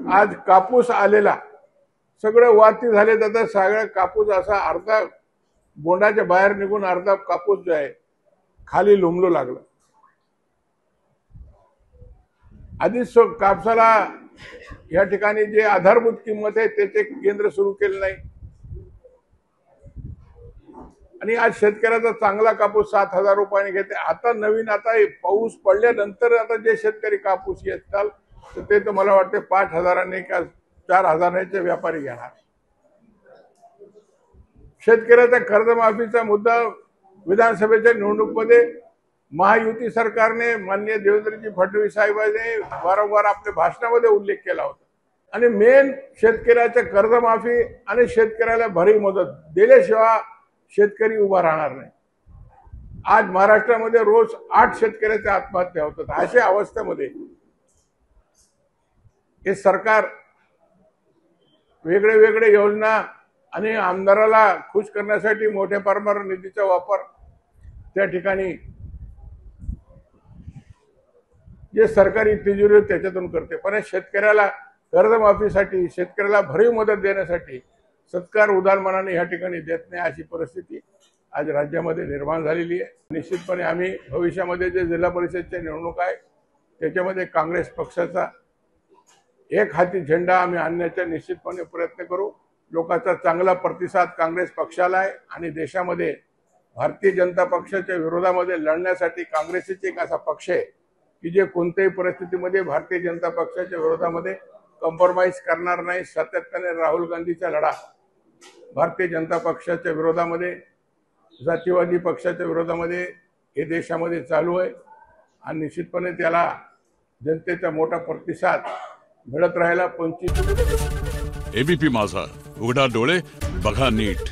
आज कापूस आलेला सगळं वाती झाले, आता सगळं कापूस असा अर्धा बोंडाच्या बाहेर निघून अर्धा कापूस जो आहे खाली लोंबलो लागला। आधीच कापसाला या ठिकाणी जे आधारभूत किंमत आहे त्याचे केंद्र सुरू केले नाही आणि आज शेतकऱ्याचा चांगला कापूस 7,000 रुपयाने घेते। आता नवीन आता पाऊस पडल्यानंतर आता जे शेतकरी कापूस घेतात तर ते तर मला वाटते 5,000 का 4,000चे व्यापारी घेणार। शेतकऱ्याचा कर्जमाफीचा मुद्दा विधानसभेच्या निवडणुकीमध्ये महायुती सरकारने माननीय देवेंद्रजी फडणवीस साहेबांनी वारंवार आपल्या भाषणामध्ये उल्लेख केला होता आणि मेन शेतकऱ्याच्या कर्जमाफी आणि शेतकऱ्याला भरीव मदत दिल्याशिवाय शेतकरी उभा राहणार नाही। आज महाराष्ट्रामध्ये रोज 8 शेतकऱ्याच्या आत्महत्या होतात। अशा अवस्थेमध्ये हे सरकार वेगळे वेगळे योजना आणि आमदाराला खुश करण्यासाठी मोठ्या प्रमाणावर निधीचा वापर त्या ठिकाणी जे सरकारी तिजोरी त्याच्यातून करते, पण शेतकऱ्याला कर्जमाफीसाठी शेतकऱ्याला भरीव मदत देण्यासाठी सरकार उदार मनाने या ठिकाणी देत नाही। अशी परिस्थिती आज राज्यामध्ये निर्माण झालेली आहे। निश्चितपणे आम्ही भविष्यामध्ये जे जिल्हा परिषदच्या निवडणूक आहे त्याच्यामध्ये काँग्रेस पक्षाचा एक हाती झेंडा आम्ही आणण्याचा निश्चितपणे प्रयत्न करू। लोकांचा चांगला प्रतिसाद काँग्रेस पक्षाला आहे आणि देशामध्ये भारतीय जनता पक्षाच्या विरोधामध्ये लढण्यासाठी काँग्रेसच एक असा पक्ष आहे की जे कोणत्याही परिस्थितीमध्ये भारतीय जनता पक्षाच्या विरोधामध्ये कॉम्प्रोमाइज करणार नाही। सातत्याने राहुल गांधीचा लढा भारतीय जनता पक्षाच्या विरोधामध्ये, जातीवादी पक्षाच्या विरोधामध्ये हे देशामध्ये चालू आहे आणि निश्चितपणे त्याला जनतेचा मोठा प्रतिसाद मिळत राहिला। 25 एबीपी माझा, उघडा डोळे बघा नीट।